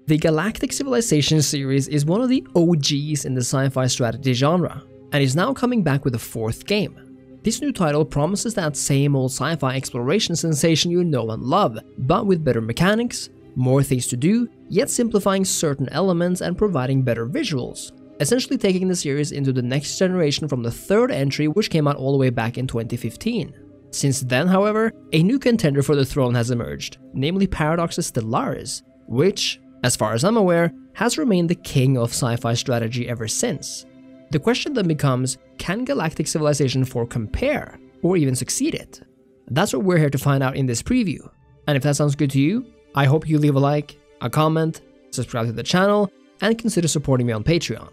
The Galactic Civilizations series is one of the OGs in the sci-fi strategy genre, and is now coming back with a fourth game. This new title promises that same old sci-fi exploration sensation you know and love, but with better mechanics, more things to do, yet simplifying certain elements and providing better visuals, essentially taking the series into the next generation from the third entry, which came out all the way back in 2015. Since then, however, a new contender for the throne has emerged, namely Paradox Stellaris, which, as far as I'm aware, has remained the king of sci-fi strategy ever since. The question then becomes, can Galactic Civilization IV compare, or even succeed it? That's what we're here to find out in this preview, and if that sounds good to you, I hope you leave a like, a comment, subscribe to the channel, and consider supporting me on Patreon.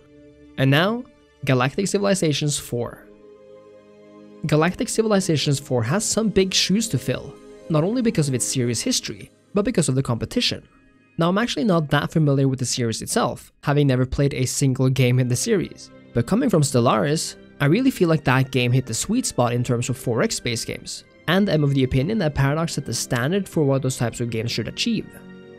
And now, Galactic Civilizations IV. Galactic Civilizations IV has some big shoes to fill, not only because of its series history, but because of the competition. Now, I'm actually not that familiar with the series itself, having never played a single game in the series, but coming from Stellaris, I really feel like that game hit the sweet spot in terms of 4X space games, and I'm of the opinion that Paradox set the standard for what those types of games should achieve.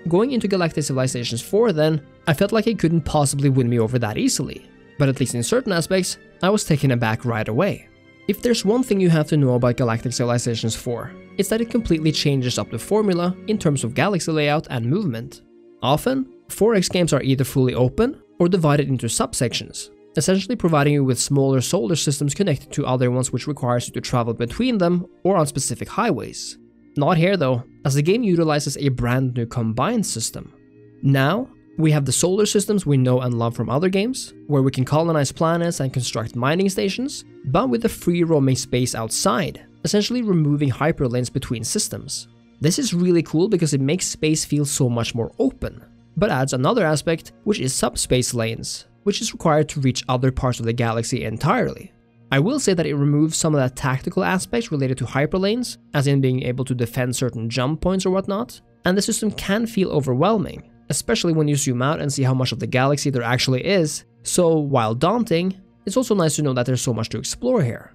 Going into Galactic Civilizations IV then, I felt like it couldn't possibly win me over that easily, but at least in certain aspects, I was taken aback right away. If there's one thing you have to know about Galactic Civilizations IV, it's that it completely changes up the formula in terms of galaxy layout and movement. Often, 4X games are either fully open or divided into subsections, essentially providing you with smaller solar systems connected to other ones, which requires you to travel between them or on specific highways. Not here though, as the game utilizes a brand new combined system. Now, we have the solar systems we know and love from other games, where we can colonize planets and construct mining stations, but with the free roaming space outside, essentially removing hyperlanes between systems. This is really cool because it makes space feel so much more open, but adds another aspect, which is subspace lanes, which is required to reach other parts of the galaxy entirely. I will say that it removes some of that tactical aspects related to hyperlanes, as in being able to defend certain jump points or whatnot, and the system can feel overwhelming, especially when you zoom out and see how much of the galaxy there actually is, so while daunting, it's also nice to know that there's so much to explore here.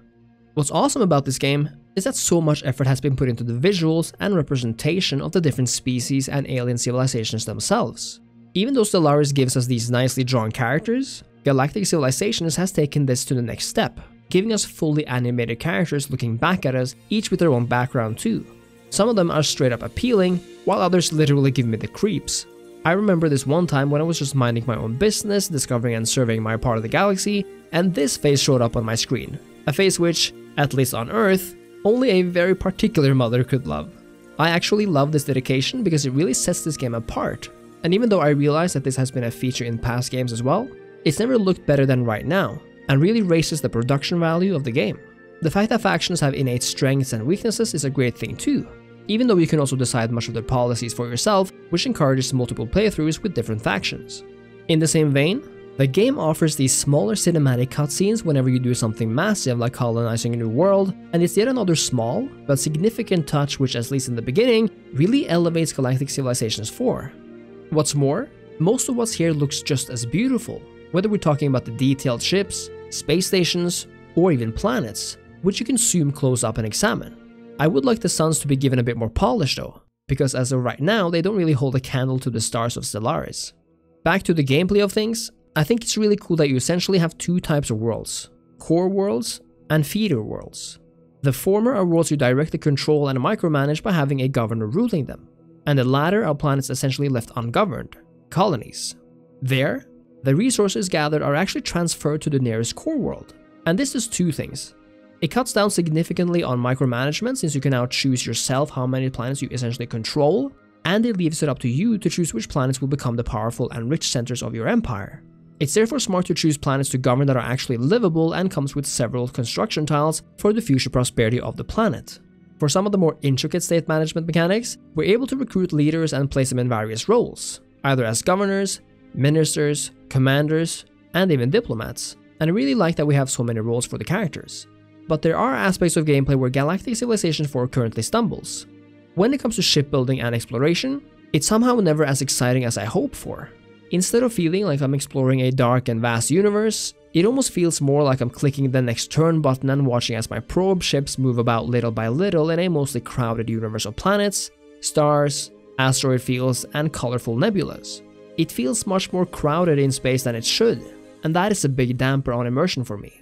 What's awesome about this game is that so much effort has been put into the visuals and representation of the different species and alien civilizations themselves. Even though Stellaris gives us these nicely drawn characters, Galactic Civilizations has taken this to the next step, giving us fully animated characters looking back at us, each with their own background too. Some of them are straight up appealing, while others literally give me the creeps. I remember this one time when I was just minding my own business, discovering and surveying my part of the galaxy, and this face showed up on my screen. A face which, at least on Earth, only a very particular mother could love. I actually love this dedication because it really sets this game apart, and even though I realize that this has been a feature in past games as well, it's never looked better than right now, and really raises the production value of the game. The fact that factions have innate strengths and weaknesses is a great thing too, even though you can also decide much of their policies for yourself, which encourages multiple playthroughs with different factions. In the same vein, the game offers these smaller cinematic cutscenes whenever you do something massive like colonizing a new world, and it's yet another small but significant touch which, at least in the beginning, really elevates Galactic Civilizations IV. What's more, most of what's here looks just as beautiful, whether we're talking about the detailed ships, space stations, or even planets, which you can zoom close up and examine. I would like the suns to be given a bit more polish though, because as of right now they don't really hold a candle to the stars of Stellaris. Back to the gameplay of things, I think it's really cool that you essentially have two types of worlds, core worlds and feeder worlds. The former are worlds you directly control and micromanage by having a governor ruling them, and the latter are planets essentially left ungoverned, colonies. There, the resources gathered are actually transferred to the nearest core world, and this does two things. It cuts down significantly on micromanagement since you can now choose yourself how many planets you essentially control, and it leaves it up to you to choose which planets will become the powerful and rich centers of your empire. It's therefore smart to choose planets to govern that are actually livable and comes with several construction tiles for the future prosperity of the planet. For some of the more intricate state management mechanics, we're able to recruit leaders and place them in various roles, either as governors, ministers, commanders, and even diplomats, and I really like that we have so many roles for the characters. But there are aspects of gameplay where Galactic Civilization IV currently stumbles. When it comes to shipbuilding and exploration, it's somehow never as exciting as I hope for. Instead of feeling like I'm exploring a dark and vast universe, it almost feels more like I'm clicking the next turn button and watching as my probe ships move about little by little in a mostly crowded universe of planets, stars, asteroid fields, and colorful nebulas. it feels much more crowded in space than it should, and that is a big damper on immersion for me.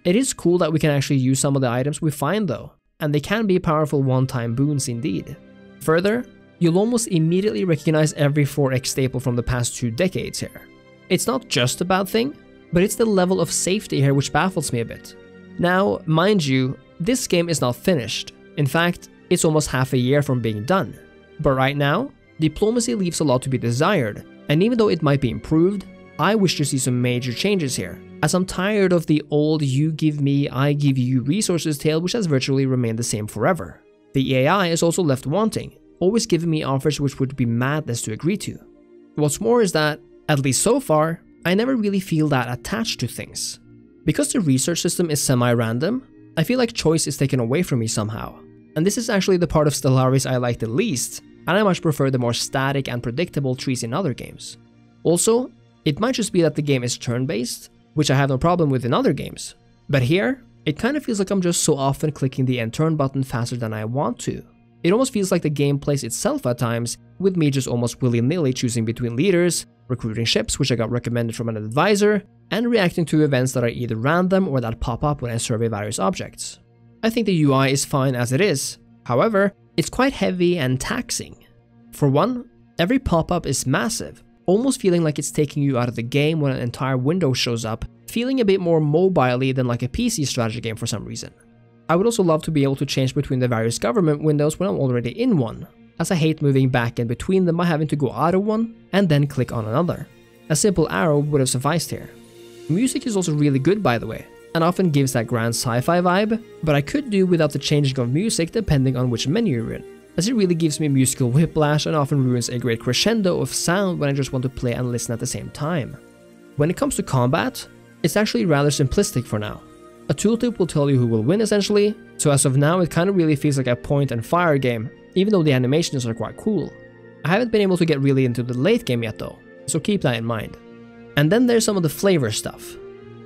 It is cool that we can actually use some of the items we find though, and they can be powerful one-time boons indeed. Further, you'll almost immediately recognize every 4X staple from the past 2 decades here. It's not just a bad thing, but it's the level of safety here which baffles me a bit. Now, mind you, this game is not finished. In fact, it's almost half a year from being done. But right now, diplomacy leaves a lot to be desired, and even though it might be improved, I wish to see some major changes here, as I'm tired of the old you give me, I give you resources tale which has virtually remained the same forever. The AI is also left wanting, always giving me offers which would be madness to agree to. What's more is that, at least so far, I never really feel that attached to things. Because the research system is semi-random, I feel like choice is taken away from me somehow. And this is actually the part of Stellaris I like the least, and I much prefer the more static and predictable trees in other games. Also, it might just be that the game is turn-based, which I have no problem with in other games. But here, it kind of feels like I'm just so often clicking the end turn button faster than I want to. It almost feels like the game plays itself at times, with me just almost willy-nilly choosing between leaders, recruiting ships which I got recommended from an advisor, and reacting to events that are either random or that pop up when I survey various objects. I think the UI is fine as it is, however, it's quite heavy and taxing. For one, every pop-up is massive, almost feeling like it's taking you out of the game when an entire window shows up, feeling a bit more mobile-y than like a PC strategy game for some reason. I would also love to be able to change between the various government windows when I'm already in one, as I hate moving back in between them by having to go out of one and then click on another. A simple arrow would have sufficed here. Music is also really good, by the way, and often gives that grand sci-fi vibe, but I could do without the changing of music depending on which menu you're in, as it really gives me musical whiplash and often ruins a great crescendo of sound when I just want to play and listen at the same time. When it comes to combat, it's actually rather simplistic for now. A tooltip will tell you who will win essentially, so as of now it kind of really feels like a point and fire game, even though the animations are quite cool. I haven't been able to get really into the late game yet though, so keep that in mind. And then there's some of the flavor stuff.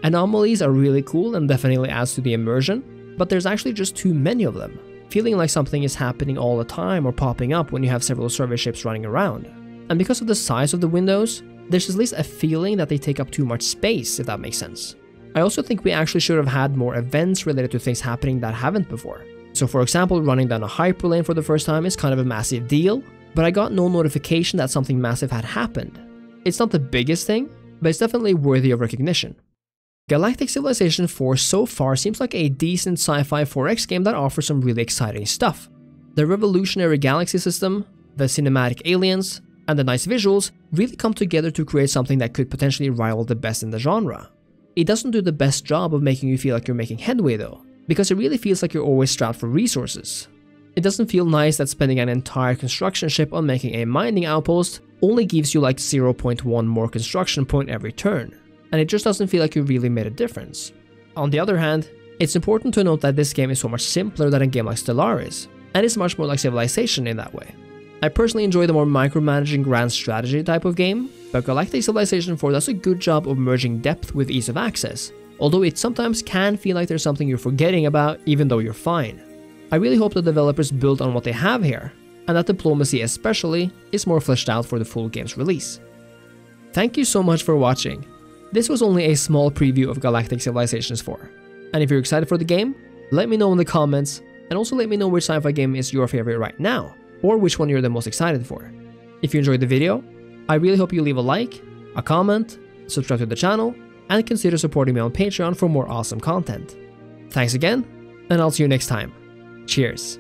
Anomalies are really cool and definitely adds to the immersion, but there's actually just too many of them, feeling like something is happening all the time or popping up when you have several survey ships running around. And because of the size of the windows, there's at least a feeling that they take up too much space, if that makes sense. I also think we actually should have had more events related to things happening that haven't before. So for example, running down a hyperlane for the first time is kind of a massive deal, but I got no notification that something massive had happened. It's not the biggest thing, but it's definitely worthy of recognition. Galactic Civilizations IV so far seems like a decent sci-fi 4X game that offers some really exciting stuff. The revolutionary galaxy system, the cinematic aliens, and the nice visuals really come together to create something that could potentially rival the best in the genre. It doesn't do the best job of making you feel like you're making headway though, because it really feels like you're always strapped for resources. It doesn't feel nice that spending an entire construction ship on making a mining outpost only gives you like 0.1 more construction point every turn, and it just doesn't feel like you really made a difference. On the other hand, it's important to note that this game is so much simpler than a game like Stellaris, and it's much more like Civilization in that way. I personally enjoy the more micromanaging grand strategy type of game, but Galactic Civilizations IV does a good job of merging depth with ease of access, although it sometimes can feel like there's something you're forgetting about even though you're fine. I really hope the developers build on what they have here, and that diplomacy especially is more fleshed out for the full game's release. Thank you so much for watching. This was only a small preview of Galactic Civilizations IV, and if you're excited for the game, let me know in the comments, and also let me know which sci-fi game is your favorite right now, or which one you're the most excited for. If you enjoyed the video, I really hope you leave a like, a comment, subscribe to the channel, and consider supporting me on Patreon for more awesome content. Thanks again, and I'll see you next time. Cheers.